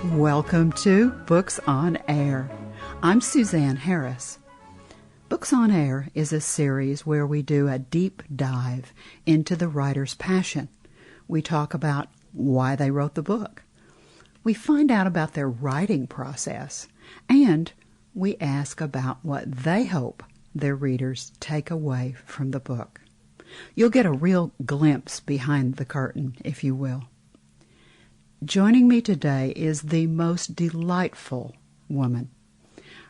Welcome to Books on Air. I'm Suzanne Harris. Books on Air is a series where we do a deep dive into the writer's passion. We talk about why they wrote the book. We find out about their writing process, and we ask about what they hope their readers take away from the book. You'll get a real glimpse behind the curtain, if you will. Joining me today is the most delightful woman.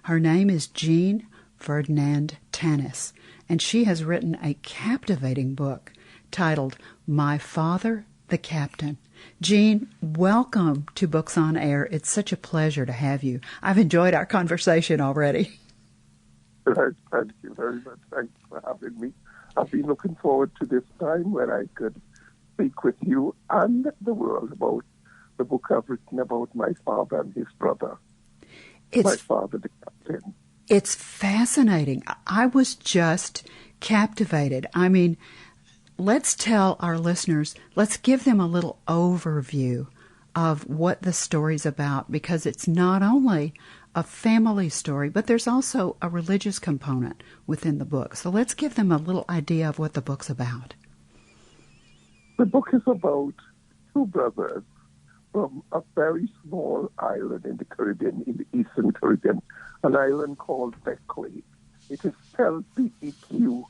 Her name is Jean Ferdinand Tannis, and she has written a captivating book titled My Father, the Captain. Jean, welcome to Books on Air. It's such a pleasure to have you. I've enjoyed our conversation already. Thank you very much. Thanks for having me. I've been looking forward to this time when I could speak with you and the world about the book I've written about my father and his brother. My Father, the Captain. It's fascinating. I was just captivated. I mean, let's tell our listeners, let's give them a little overview of what the story's about, because it's not only a family story, but there's also a religious component within the book. So let's give them a little idea of what the book's about. The book is about two brothers from a very small island in the Caribbean, in the Eastern Caribbean, an island called Bequia. It is spelled Bequia,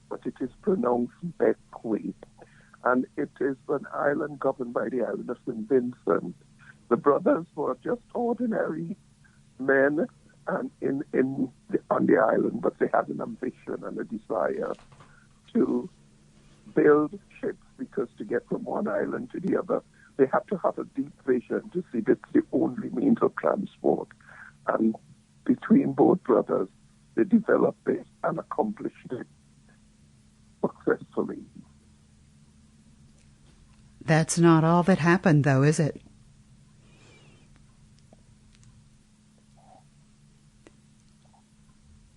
but it is pronounced Bequia. And it is an island governed by the island of St. Vincent. The brothers were just ordinary men and on the island, but they had an ambition and a desire to build ships, because to get from one island to the other, they had to have a deep vision to see that's the only means of transport. And between both brothers, they developed it and accomplished it successfully. That's not all that happened, though, is it?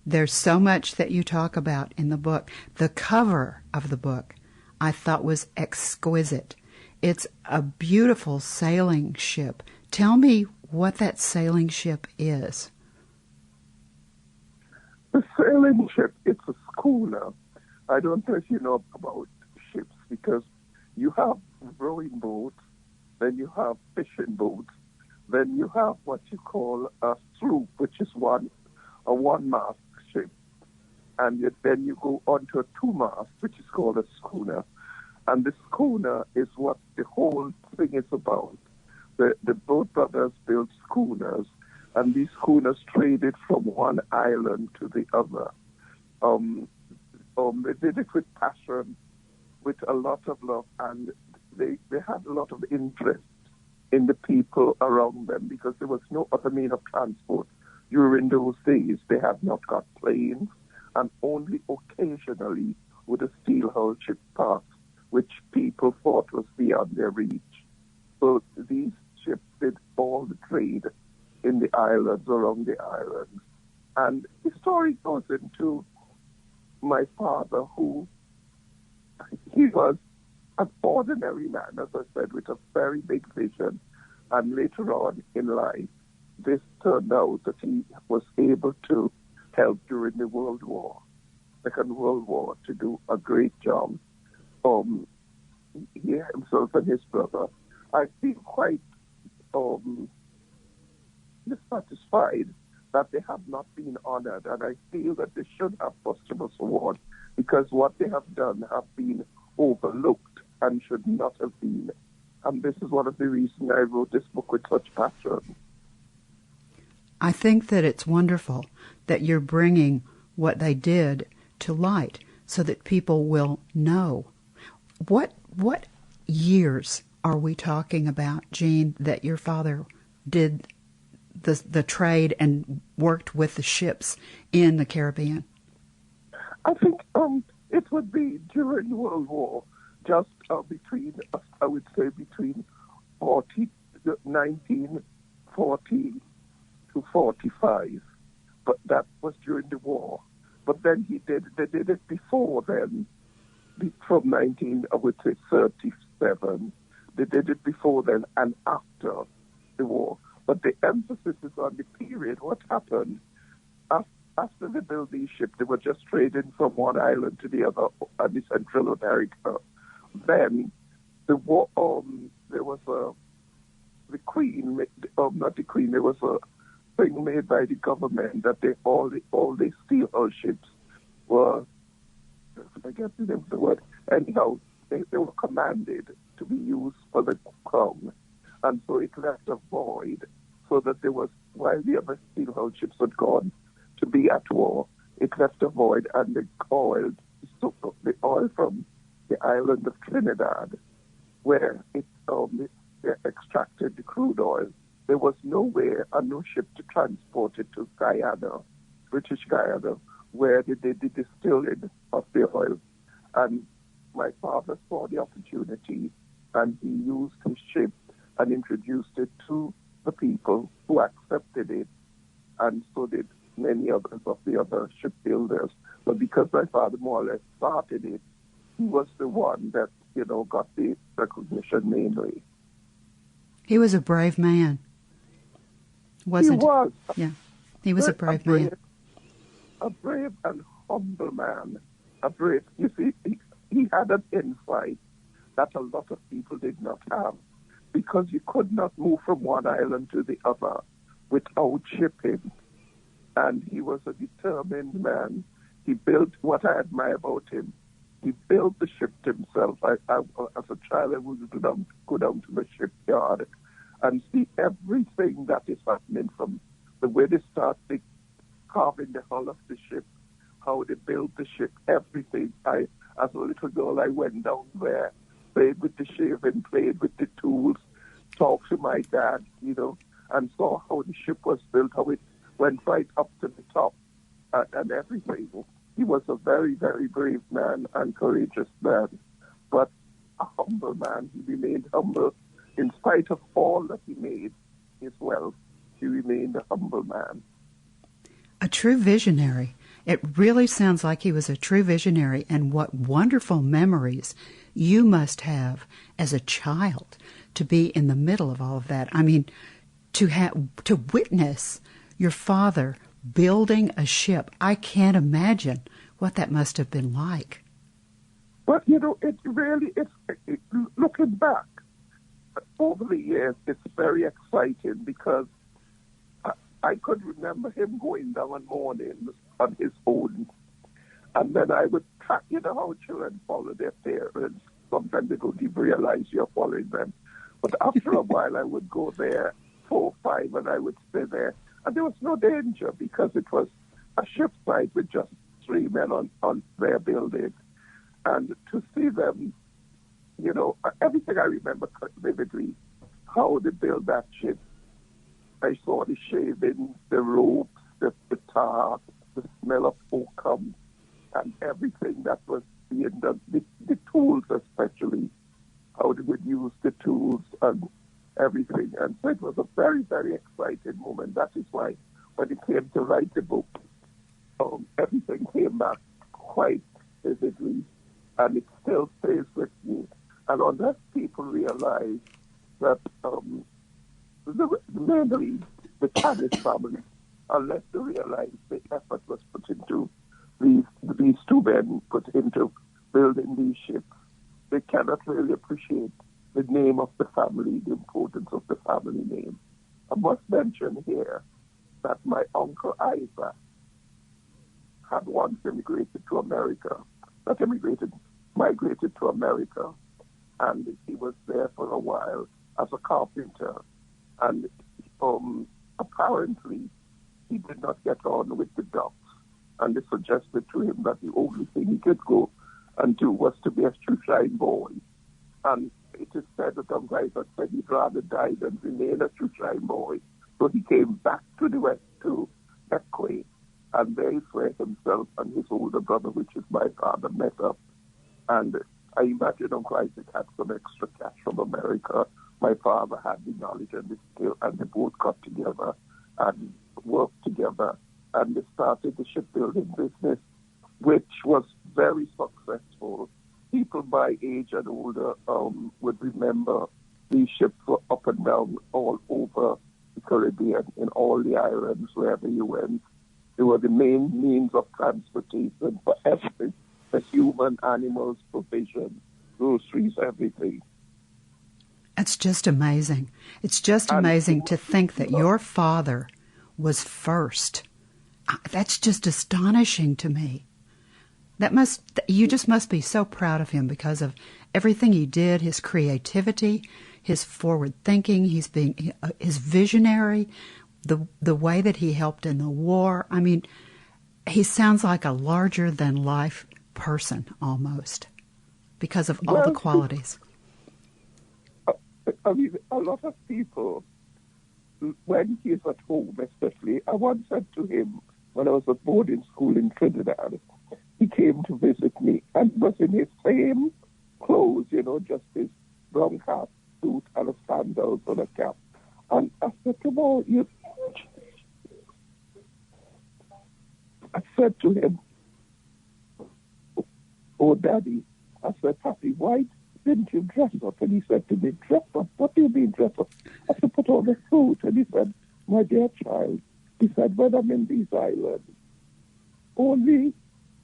There's so much that you talk about in the book. The cover of the book I thought was exquisite. It's a beautiful sailing ship. Tell me what that sailing ship is. The sailing ship, it's a schooner. I don't know if you know about ships, because you have rowing boats, then you have fishing boats, then you have what you call a sloop, which is a one-mast ship. And then you go on to a two-mast, which is called a schooner. And the schooner is what the whole thing is about. The both brothers built schooners, and these schooners traded from one island to the other. They did it with passion, with a lot of love, and they had a lot of interest in the people around them, because there was no other means of transport. During those days, they had not got planes, and only occasionally would a steel-hulled ship pass, which people thought was beyond their reach. So these ships did all the trade in the islands, around the islands. And the story goes into my father, who he was an ordinary man, as I said, with a very big vision. And later on in life, this turned out that he was able to help during the Second World War, to do a great job. He himself and his brother, I feel quite dissatisfied that they have not been honored, and I feel that they should have posthumous award, because what they have done have been overlooked and should not have been. And this is one of the reasons I wrote this book with such passion. I think that it's wonderful that you're bringing what they did to light so that people will know. What years are we talking about, Jean, that your father did the trade and worked with the ships in the Caribbean? I think it would be during World War, just between 1940 to 45. But that was during the war. But then they did it before then, from 1937. They did it before then and after. the war. But the emphasis is on the period. What happened after they built these ships? They were just trading from one island to the other in the Central America. Then the war. There was the Queen. Not the Queen. There was a thing made by the government that all the steel hull ships were. I forget the name of the word. Anyhow, they were commanded to be used for the crown, and so it left a void. So that there was, while the other steel hull ships had gone to be at war, it left a void, and the oil from the island of Trinidad, where they extracted the crude oil, there was nowhere and no ship to transport it to Guyana, British Guyana, where they did the distilling of the oil. And my father saw the opportunity, and he used his ship and introduced it to the people who accepted it, and so did many others of the other shipbuilders. But because my father more or less started it, he was the one that, got the recognition mainly. He was a brave man, wasn't he? He was. Yeah, he was a brave man. A brave and humble man. You see, he had an insight that a lot of people did not have, because you could not move from one island to the other without shipping. And he was a determined man. He built, what I admire about him, he built the ship himself. As a child, I would go down to the shipyard and see everything that is happening, from the way they start carving the hull of the ship, how they built the ship, everything. As a little girl, I went down there, played with the shaving, played with the tools, talked to my dad, and saw how the ship was built, how it went right up to the top, and everything. He was a very, very brave man and courageous man, but a humble man. He remained humble. In spite of all that he made, his wealth, he remained a humble man. A true visionary. It really sounds like he was a true visionary, and what wonderful memories you must have as a child to be in the middle of all of that. I mean, to witness your father building a ship. I can't imagine what that must have been like. But, it really is, looking back over the years, it's very exciting, because I could remember him going down mornings on his own. And then I would track, how children follow their parents. Sometimes they don't even realize you're following them. But after a while, I would go there 4 or 5, and I would stay there. And there was no danger, because it was a ship site with just 3 men on their building. And to see them, everything I remember vividly, how they built that ship. I saw the shavings, the ropes, the tar, the smell of oakum, and everything that was being done. The tools especially, how they would use the tools and everything. And so it was a very, very exciting moment. That is why when it came to write the book, everything came back quite vividly, and it still stays with me. And unless people realize that mainly the Tannis family, unless they realize the effort was put into these 2 men put into building these ships, they cannot really appreciate the name of the family, the importance of the family name. I must mention here that my uncle Isaac had once migrated to America, migrated to America, and he was there for a while as a carpenter. And apparently he did not get on with the docs, and they suggested to him that the only thing he could go and do was to be a shoeshine boy. And it is said that Uncle Isaac said he'd rather die than remain a shoeshine boy. So he came back to the West, to Equa, and there he where himself and his older brother, which is my father, met up. And I imagine Uncle Isaac had some extra cash from America. My father had the knowledge and the skill, and they both got together and worked together, and they started the shipbuilding business, which was very successful. People my age and older would remember These ships were up and down all over the Caribbean, in all the islands, wherever you went. They were the main means of transportation for everything, for human, animals, provision, groceries, everything. It's just amazing. It's just amazing to think that your father was first. That's just astonishing to me. You just must be so proud of him because of everything he did, his creativity, his forward thinking, his visionary, the way that he helped in the war. I mean, he sounds like a larger than life person almost because of all the qualities. I mean, a lot of people, when he's at home especially, I once said to him when I was at boarding school in Trinidad, he came to visit me and was in his same clothes, just his brown cap suit and a sandals and a cap. And I said to him, I said to him, "Oh, Daddy," I said, "Papi, why didn't you dress up?" And he said to me, "Dress up? What do you mean dress up?" I said, "Put on a suit." And he said, "My dear child," he said, "when I'm in these islands, only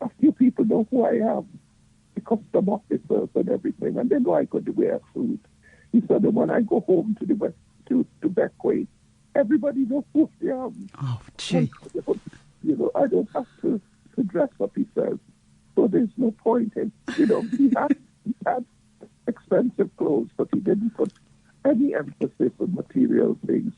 a few people know who I am, the custom officers and everything, and they know I could wear a suit." He said, "And when I go home to the West, to Beckway, everybody knows who I am." Oh, gee. I don't have to dress up," he says. "So there's no point in, he had expensive clothes, but he didn't put any emphasis on material things,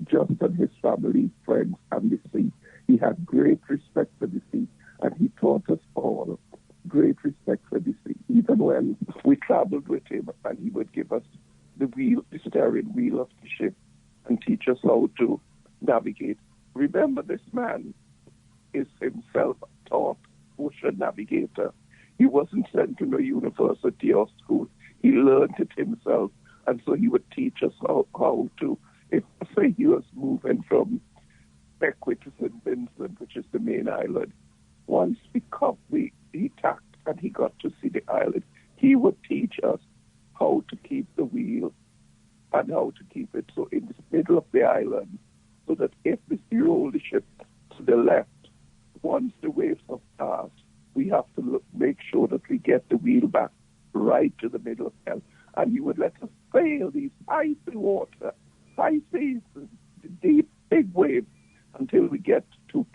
just on his family, friends, and the sea. He had great respect for the sea, and he taught us all great respect for the sea. Even when we traveled with him, and he would give us the steering wheel of the ship, and teach us how to navigate. Remember, this man is himself a taught ocean navigator. He wasn't sent to no university or school. He learned it himself, and so he would teach us how to. If say he was moving from Beckway to St. Vincent, which is the main island, once he tacked and he got to see the island, he would teach us how to keep the wheel and how to keep it so in the middle of the island, so that if we roll the ship to the left, once the waves have passed, we have to make sure that we get the wheel back right to the middle of hell. And he would let us sail these icy water, high seas, the deep, big waves, until we get to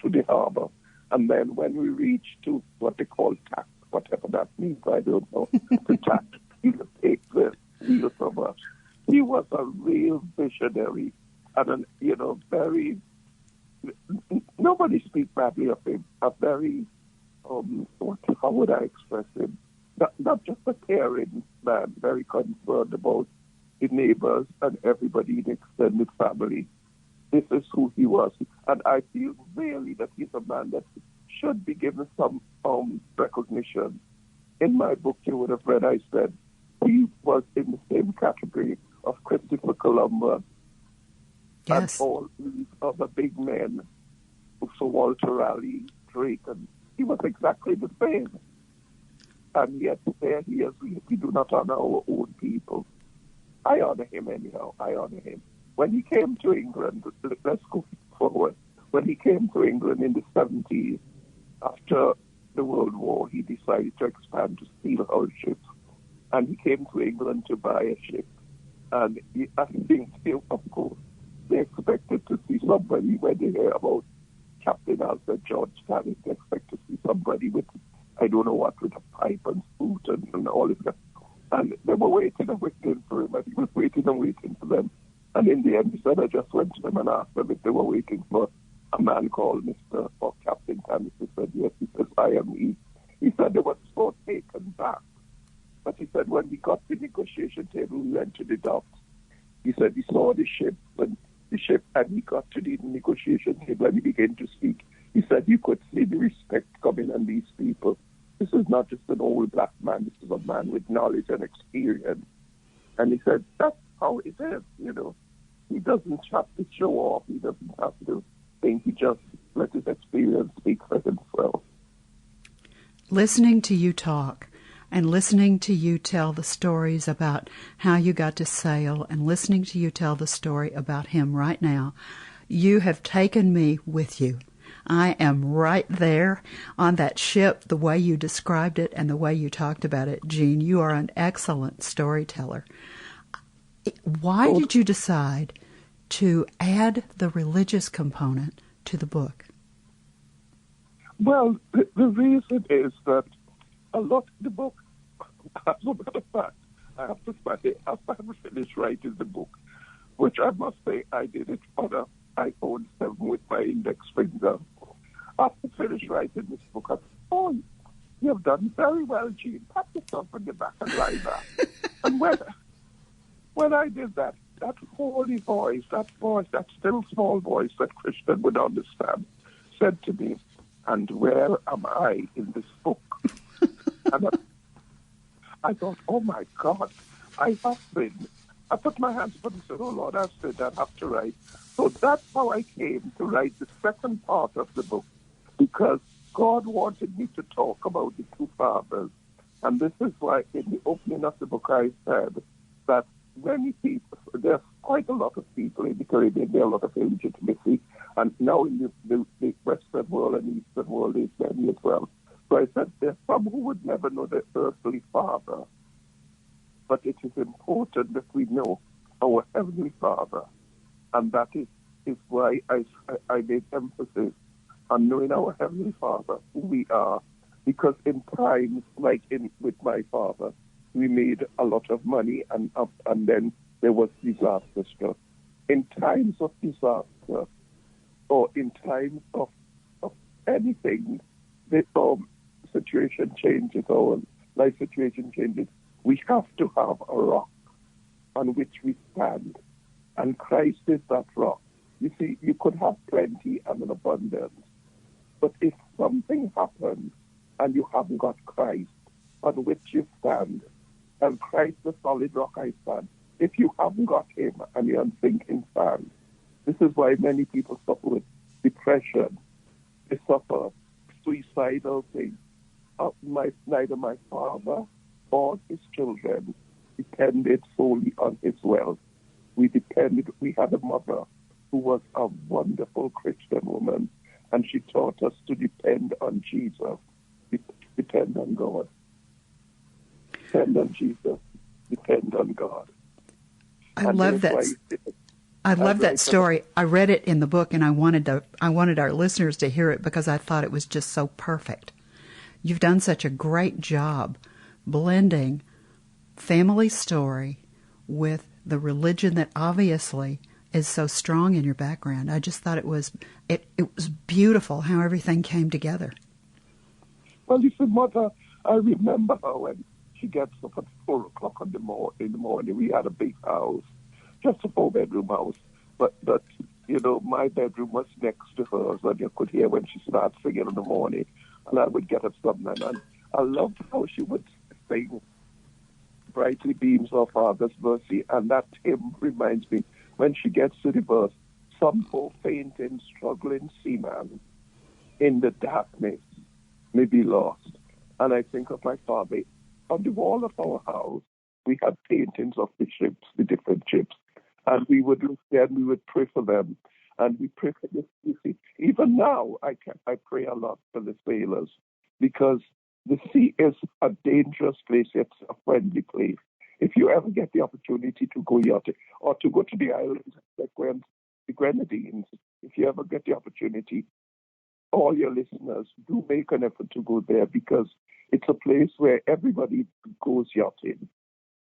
the harbor. And then when we reach to what they call tack, whatever that means, I don't know, the tack, he would take the wheel from us. He was a real visionary and, very, nobody speaks badly of him, a very, how would I express him? Not just a caring man, very concerned about the neighbors and everybody in the extended family. This is who he was. And I feel really that he's a man that should be given some recognition. In my book, you would have read, I said, he was in the same category of Christopher Columbus and all these other big men, so Walter Raleigh, Drake, and he was exactly the same. And yet there he is, we do not honor our own people. I honor him anyhow, I honor him. When he came to England, let's go forward. When he came to England in the 70s, after the World War, he decided to expand to steel hull ships. And he came to England to buy a ship. And I think, of course, they expected to see somebody when they hear about Captain Alfred George Tannis. They expect to see somebody with, I don't know what, with a pipe and spoon and all of that. And they were waiting and waiting for him, and he was waiting and waiting for them. And in the end, he said, I just went to them and asked them if they were waiting for a man called Mr. or Captain Tannis. He said, yes. He says, I am he. He said they were so taken back. But he said when we got to the negotiation table, we went to the docks. He said he saw the ship and he got to the negotiation table and he began to speak. He said you could see the respect coming on these people. This is not just an old black man. This is a man with knowledge and experience. And he said that's how it is, He doesn't have to show off. He doesn't have to think. He just let his experience speak for himself. Listening to you talk and listening to you tell the stories about how you got to sail and listening to you tell the story about him right now, you have taken me with you. I am right there on that ship, the way you described it and the way you talked about it. Jean, you are an excellent storyteller. Why did you decide to add the religious component to the book? Well, the reason is that the book, as a matter of fact, I have to say, after I finished writing the book, which I must say I did it on an iPhone 7 with my index finger. After I finished writing this book, I thought, you have done very well, Jean. Pat yourself on the back and lie back. And when I did that, that holy voice, that still small voice that Christian would understand, said to me, and where am I in this book? And I thought, oh my God, I put my hands up and said, oh Lord, I've said I have to write. So that's how I came to write the second part of the book, because God wanted me to talk about the two fathers. And this is why in the opening of the book I said that many people, there's quite a lot of people in the Caribbean, there are a lot of illegitimacy, and now in the Western world and Eastern world is many as well. So I said there's some who would never know their earthly father, but it is important that we know our Heavenly Father, and that is why I made emphasis on knowing our Heavenly Father, who we are, because in times like with my father, we made a lot of money, and then there was disaster stuff. In times of disaster, or in times of anything, the situation changes, our life situation changes. We have to have a rock on which we stand, and Christ is that rock. You see, you could have plenty and an abundance, but if something happens and you haven't got Christ on which you stand, and Christ the solid rock I stand, if you haven't got him and you're on sinking sand, this is why many people suffer with depression. They suffer suicidal things. Neither my father or his children depended solely on his wealth. We had a mother who was a wonderful Christian woman, and she taught us to depend on Jesus, depend on God. Depend on Jesus, depend on God. I love that story. I read it in the book, and I wanted our listeners to hear it because I thought it was just so perfect. You've done such a great job blending family story with the religion that obviously is so strong in your background. I just thought it was beautiful how everything came together. Well, you see, Mother, I remember her when she gets up at 4 o'clock in the morning. We had a big house, just a 4-bedroom house. But you know, my bedroom was next to hers, and you could hear when she started singing in the morning. And I would get up sometimes, and I loved how she would sing "Brightly Beams Our Father's Mercy," and that hymn reminds me, when she gets to the verse, "Some poor fainting, struggling seaman in the darkness may be lost." And I think of my father. On the wall of our house, we had paintings of the ships, the different ships, and we would look there and we would pray for them. And we pray for this. You see, even now, I pray a lot for the sailors, because the sea is a dangerous place. It's a friendly place. If you ever get the opportunity to go yachting or to go to the islands like the Grenadines, if you ever get the opportunity, all your listeners, do make an effort to go there, because it's a place where everybody goes yachting.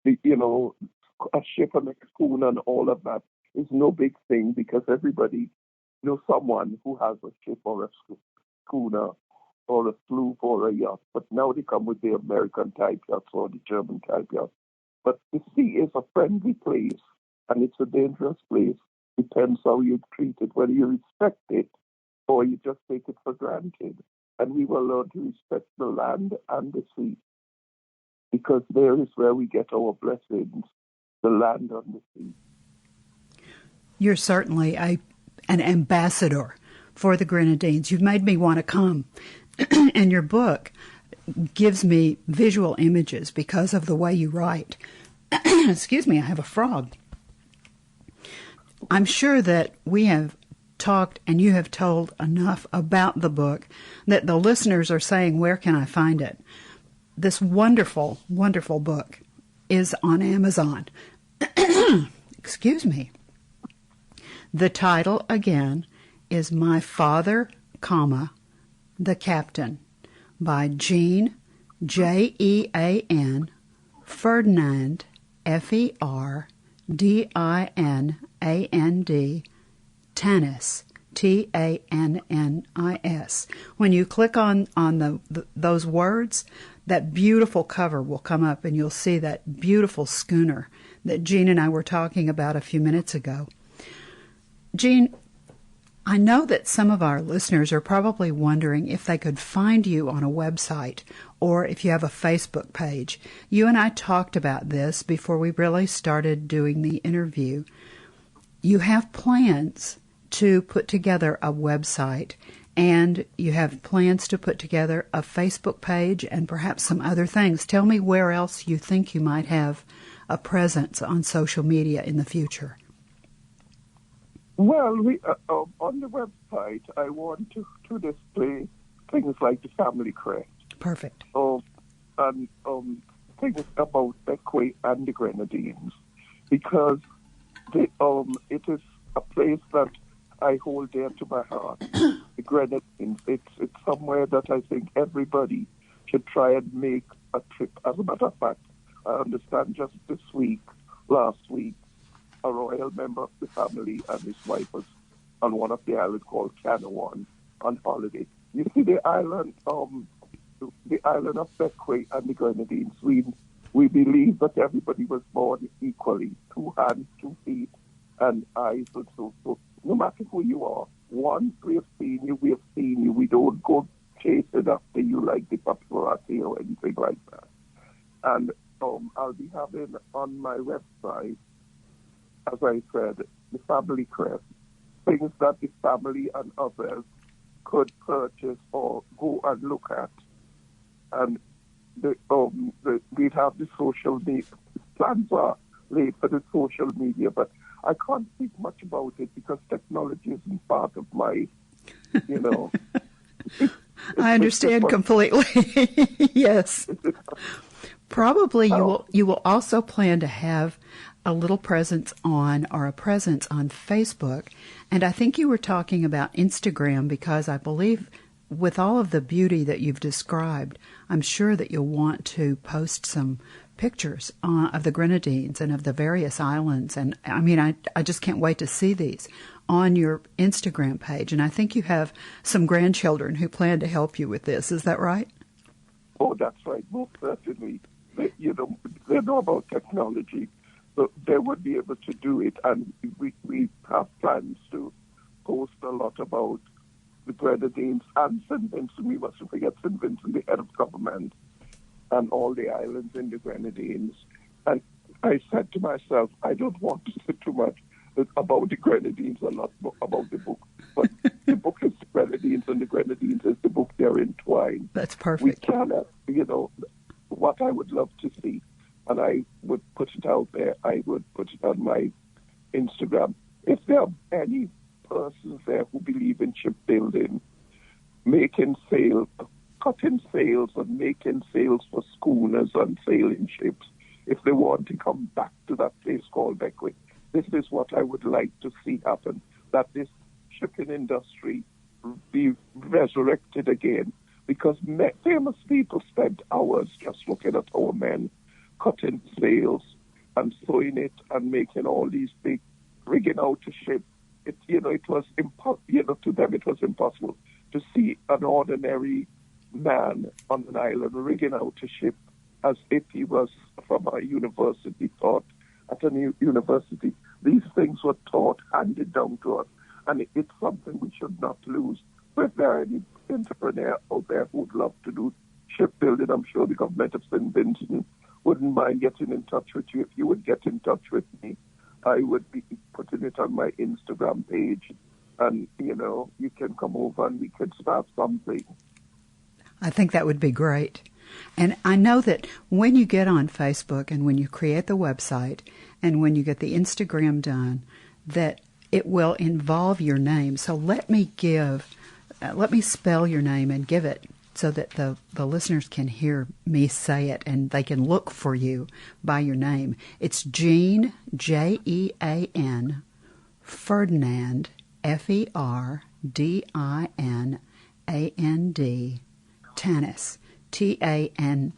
You know, a ship and a schooner and all of that is no big thing, because everybody knows someone who has a ship or a schooner or a sloop or a yacht. But now they come with the American type yachts or the German type yachts. But the sea is a friendly place, and it's a dangerous place. Depends how you treat it, whether you respect it or you just take it for granted. And we will learn to respect the land and the sea, because there is where we get our blessings, the land and the sea. You're certainly an ambassador for the Grenadines. You've made me want to come. And your book gives me visual images because of the way you write. Excuse me, I have a frog. I'm sure that we have talked and you have told enough about the book that the listeners are saying, where can I find it? This wonderful, wonderful book is on Amazon. Excuse me. The title, again, is My Father, the Captain, by Jean, Jean, Ferdinand, Ferdinand, Tannis, Tannis. When you click on those words, that beautiful cover will come up and you'll see that beautiful schooner that Jean and I were talking about a few minutes ago. Jean, I know that some of our listeners are probably wondering if they could find you on a website or if you have a Facebook page. You and I talked about this before we really started doing the interview. You have plans to put together a website, and you have plans to put together a Facebook page and perhaps some other things. Tell me where else you think you might have a presence on social media in the future. Well, on the website, I want to display things like the family crest. Perfect. And things about Beckway and the Grenadines, because it is a place that I hold dear to my heart. The Grenadines, it's somewhere that I think everybody should try and make a trip. As a matter of fact, I understand just last week, a royal member of the family and his wife was on one of the islands called Canawan on holiday. You see, the island of Beckway and the Grenadines, we believe that everybody was born equally, 2 hands, 2 feet, and eyes, and so no matter who you are, once we have seen you, we don't go chasing after you like the paparazzi or anything like that. And I'll be having on my website, as I said, the family crest, things that the family and others could purchase or go and look at. And we'd have the social media. Plans are laid for the social media, but I can't speak much about it because technology isn't part of my, I understand completely. Yes. Probably you will also plan to have a little presence on Facebook. And I think you were talking about Instagram because I believe with all of the beauty that you've described, I'm sure that you'll want to post some pictures of the Grenadines and of the various islands. And I mean, I just can't wait to see these on your Instagram page. And I think you have some grandchildren who plan to help you with this. Is that right? Oh, that's right. Most certainly. They know about technology, so they would be able to do it. And we have plans to post a lot about the Grenadines and St. Vincent. We mustn't forget St. Vincent, the head of government, and all the islands in the Grenadines. And I said to myself, I don't want to say too much about the Grenadines, a lot about the book. But the book is the Grenadines, and the Grenadines is the book. They're entwined. That's perfect. We cannot, what I would love to see, and I would put it out there, I would put it on my Instagram. If there are any persons there who believe in shipbuilding, making sails, cutting sails and making sails for schooners and sailing ships, if they want to come back to that place called Beckway, this is what I would like to see happen, that this shipping industry be resurrected again, because famous people spent hours just looking at our men cutting sails and sewing it and making all these big, rigging out a ship. It was to them it was impossible to see an ordinary man on an island rigging out a ship as if he was from a university, taught at a university. These things were taught, handed down to us, and it's something we should not lose. So if there are any entrepreneur out there who would love to do shipbuilding, I'm sure the government of St. Vincent wouldn't mind getting in touch with you. If you would get in touch with me, I would be putting it on my Instagram page, and, you can come over and we can start something. I think that would be great. And I know that when you get on Facebook and when you create the website and when you get the Instagram done, that it will involve your name. So let me spell your name and give it so that the listeners can hear me say it and they can look for you by your name. It's Jean, Jean, Ferdinand, Ferdinand, Tannis, Tannis.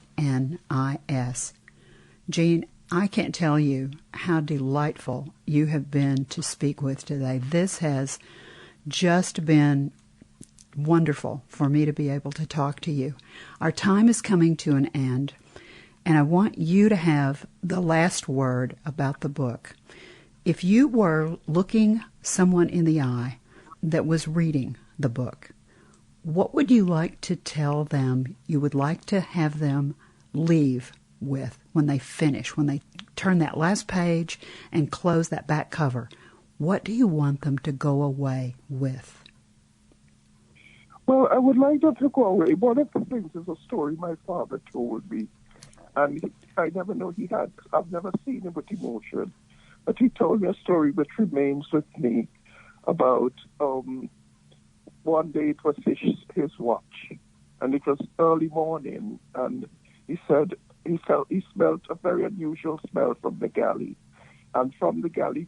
Jean, I can't tell you how delightful you have been to speak with today. This has just been wonderful for me to be able to talk to you. Our time is coming to an end, and I want you to have the last word about the book. If you were looking someone in the eye that was reading the book, what would you like to tell them you would like to have them leave with when they finish, when they turn that last page and close that back cover? What do you want them to go away with? Well, I would like them to go away. One of the things is a story my father told me, and I never know I've never seen him with emotion, but he told me a story which remains with me about one day it was his watch, and it was early morning, and he said he smelled a very unusual smell from the galley, and from the galley,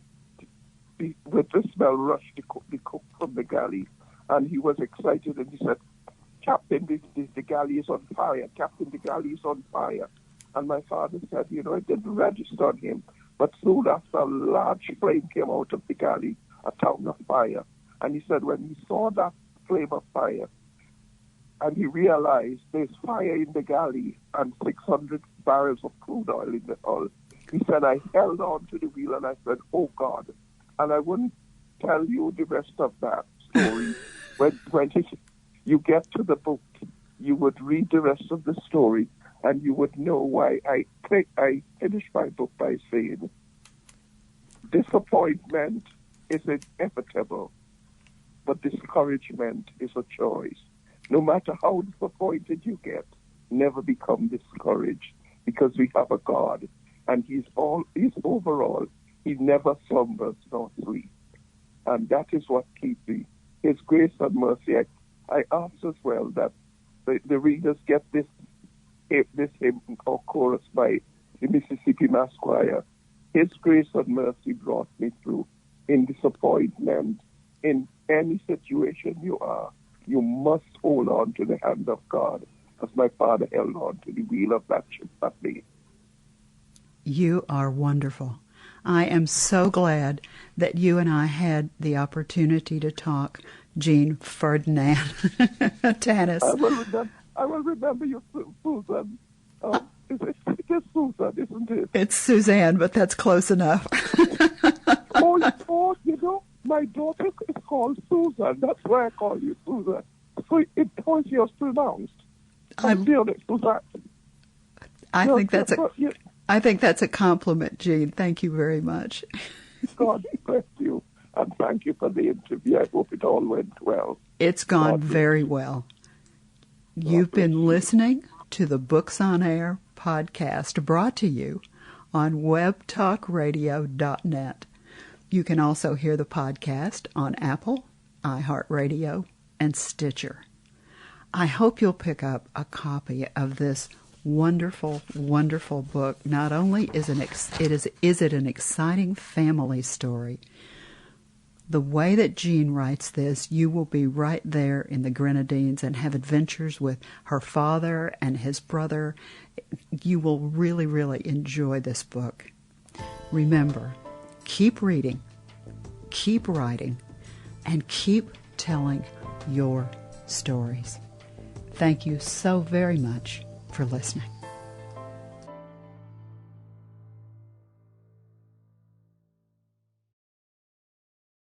with the smell rushed the cook from the galley, and he was excited, and he said, "Captain, the galley is on fire. Captain, the galley is on fire." And my father said, it didn't register on him, but soon after a large flame came out of the galley, a tongue of fire. And he said when he saw that flame of fire, and he realized there's fire in the galley and 600 barrels of crude oil in the hull, he said, I held on to the wheel and I said, "Oh God." And I wouldn't tell you the rest of that story. When you get to the book, you would read the rest of the story, and you would know why I finished my book by saying, disappointment is inevitable, but discouragement is a choice. No matter how disappointed you get, never become discouraged, because we have a God, and He's overall. He never slumbers nor sleeps, and that is what keeps me. His grace and mercy. I ask as well that the readers get this hymn or chorus by the Mississippi Mass Choir. His grace and mercy brought me through. In disappointment, in any situation you are, you must hold on to the hand of God, as my father held on to the wheel of that ship that day. You are wonderful. I am so glad that you and I had the opportunity to talk, Jean Ferdinand Tannis. I will remember you, Susan. It is Susan, isn't it? It's Suzanne, but that's close enough. My daughter is called Susan. That's why I call you Susan. So how is yours pronounced? Susan. I think that's a compliment, Jean. Thank you very much. God bless you, and thank you for the interview. I hope it all went well. It's gone very well. You've been listening to the Books on Air podcast, brought to you on webtalkradio.net. You can also hear the podcast on Apple, iHeartRadio, and Stitcher. I hope you'll pick up a copy of this wonderful, wonderful book. Not only is it an exciting family story, the way that Jean writes this, you will be right there in the Grenadines and have adventures with her father and his brother. You will really, really enjoy this book. Remember, keep reading, keep writing, and keep telling your stories. Thank you so very much for listening.